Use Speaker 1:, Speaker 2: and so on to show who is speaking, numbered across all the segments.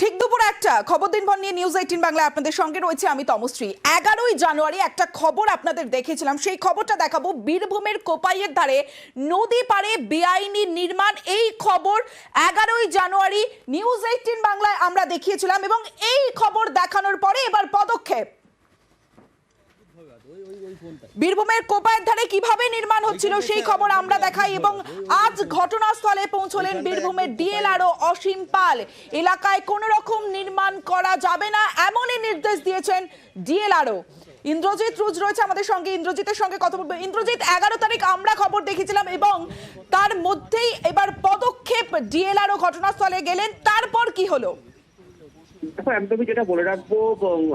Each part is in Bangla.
Speaker 1: ঠিক দুপুর একটা খবর দিনভর নিয়ে নিউজ 18 বাংলা আপনাদের সঙ্গে রয়েছে আমি তমশ্রী। 11ই জানুয়ারি একটা খবর আপনাদের দেখেছিলাম, সেই খবরটা দেখাবো। বীরভূমের কোপাইয়ের ধারে নদী পাড়ে বেআইনি নির্মাণ, এই খবর 11ই জানুয়ারি নিউজ 18 বাংলায় আমরা দেখিয়েছিলাম এবং এই খবর দেখানোর পরে এবার পদক্ষেপ। বীরভূমের কোপাইয়ের ধারে কিভাবে নির্মাণ হচ্ছিল সেই খবর আমরা দেখাই এবং আজ ঘটনাস্থলে পৌঁছলেন বীরভূমের ডিএলআরও অসীম পাল। এলাকায় কোনো রকম নির্মাণ করা যাবে না এমনই নির্দেশ দিয়েছেন ডিএলআরও। ইন্দ্রজিৎ রুজ রয়েছে আমাদের সঙ্গে, ইন্দ্রজিতের সঙ্গে কথা বলবো। ইন্দ্রজিৎ, 11 তারিখ আমরা খবর দেখেছিলাম এবং তার মধ্যেই এবার পদক্ষেপ, ডিএলআরও ঘটনাস্থলে গেলেন, তারপর কি হলো?
Speaker 2: দেখো, একদমই যেটা বলে রাখবো,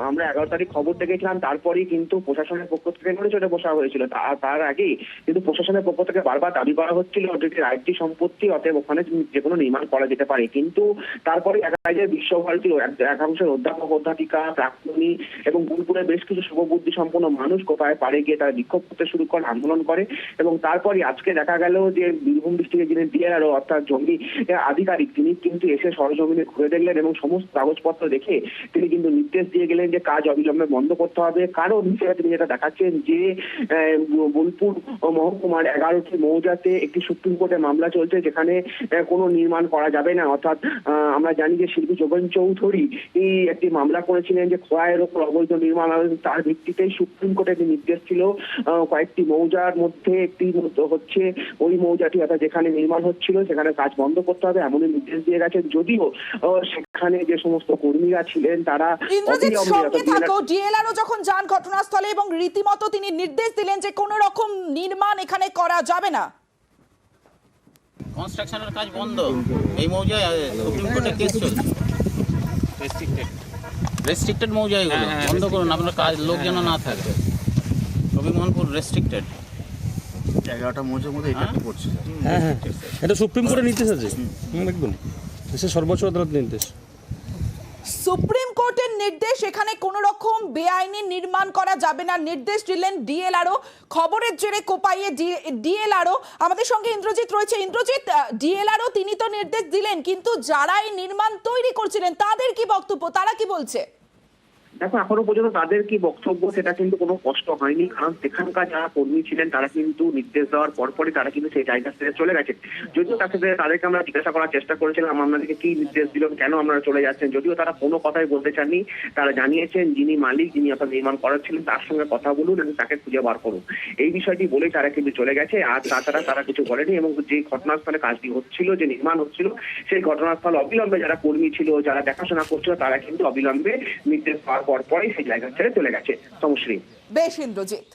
Speaker 2: আমরা 11 তারিখ খবর দেখেছিলাম, তারপরেই কিন্তু প্রশাসনের পক্ষ থেকে চলে বসা হয়েছিল। তার আগেই কিন্তু প্রশাসনের পক্ষ থেকে বারবার দাবি করা হচ্ছিল যে রাজ্যি সম্পত্তি, অতএব ওখানে যে কোনো নির্মাণ করা যেতে পারে। কিন্তু তারপরে বিশ্বভারতীর একাংশের অধ্যাপক অধ্যাপিকা, প্রাক্তনী এবং বোলপুরের বেশ কিছু শুভবুদ্ধি সম্পন্ন মানুষ কোপায় পাড়ে গিয়ে তারা বিক্ষোভ করতে শুরু করে, আন্দোলন করে। এবং তারপরে আজকে দেখা গেল যে বীরভূম ডিস্ট্রিক্টের যিনি ডিআরও অর্থাৎ জঙ্গি আধিকারিক, তিনি কিন্তু এসে সরজমিনে ঘুরে দেখলেন এবং সমস্ত কাগজপত্র দেখে তিনি কিন্তু নির্দেশ দিয়ে গেলেন যে কাজ অবিলম্বে বন্ধ করতে হবে। কারণ হিসেবে তিনি যেটা দেখাচ্ছেন যে বোলপুর মহকুমার 11টি মৌজাতে একটি সুপ্রিম কোর্টে মামলা চলছে, যেখানে কোনো নির্মাণ করা যাবে না। অর্থাৎ আমরা জানি যে শিল্পী যোগেন চৌধুরী এই একটি মামলা করেছিলেন যে খোয়াইয়ের ওপর অবৈধ নির্মাণ, তার ভিত্তিতেই সুপ্রিম কোর্টের একটি নির্দেশ ছিল কয়েকটি মৌজার মধ্যে একটি হচ্ছে ওই মৌজাটি, অর্থাৎ যেখানে নির্মাণ হচ্ছিল সেখানে কাজ বন্ধ করতে হবে এমনই নির্দেশ দিয়ে গেছেন। যদিও সেখানে যে সমস্ত কর্মীরা ছিলেন তারা
Speaker 1: ডিএলআরও যখন যান ঘটনাস্থলে এবং রীতিমতো তিনি নির্দেশ দিলেন যে কোনো রকম নির্মাণ এখানে করা যাবে না,
Speaker 3: কনস্ট্রাকশনের কাজ বন্ধ। এই মৌজায় সুপ্রিম কোর্টে কেস চলছে, রেস্ট্রিক্টেড মৌজা, এগুলো বন্ধ করুন, আপনার কাজ লোক যেন না থাকে। রবিমোহনপুর রেস্ট্রিক্টেড
Speaker 4: 11টা মৌজার মধ্যে এটা কি পড়ছে?
Speaker 5: হ্যাঁ, এটা সুপ্রিম কোর্টের নির্দেশ আছে, একদম দেশের সর্বোচ্চ আদালত নির্দেশ।
Speaker 1: সুপ্রিম কোর্টের নির্দেশ, এখানে কোনো রকম বেআইনি নির্মাণ করা যাবে না, নির্দেশ দিলেন ডিএলআরও। খবরের জেরে কোপাইয়ে ডিএলআরও। আমাদের সঙ্গে ইন্দ্রজিৎ রয়েছে। ইন্দ্রজিৎ, ডিএলআরও তিনি তো নির্দেশ দিলেন, কিন্তু যারা এই নির্মাণ তৈরি করছিলেন তাদের কি বক্তব্য, তারা কি বলছে?
Speaker 2: দেখো, এখনো পর্যন্ত তাদের কি বক্তব্য সেটা কিন্তু কোনো কষ্ট হয়নি, কারণ সেখানকার যারা কর্মী ছিলেন তারা কিন্তু নির্দেশ দেওয়ার পরপরই তারা কিন্তু সেই জায়গা থেকে চলে গেছে। যদিও তাদেরকে আমরা জিজ্ঞাসা করার চেষ্টা করেছিলাম আপনাদেরকে কি নির্দেশ দিল, কেন আপনারা চলে যাচ্ছেন, যদিও তারা কোনো কথাই বলতে চাননি। তারা জানিয়েছেন যিনি মালিক, যিনি আপনার নির্মাণ করাচ্ছিলেন তার সঙ্গে কথা বলুন এবং তাকে খুঁজে বার করুন, এই বিষয়টি বলেই তারা কিন্তু চলে গেছে। আর তাছাড়া তারা কিছু বলেনি এবং যে ঘটনাস্থলে কাজটি হচ্ছিল, যে নির্মাণ হচ্ছিল, সেই ঘটনাস্থলে অবিলম্বে যারা কর্মী ছিল, যারা দেখাশোনা করছিল, তারা কিন্তু অবিলম্বে নির্দেশ পাওয়ার পরপরই সেই জায়গা ছেড়ে চলে গেছে। তমশ্রী।
Speaker 1: বেশ ইন্দ্রজিৎ।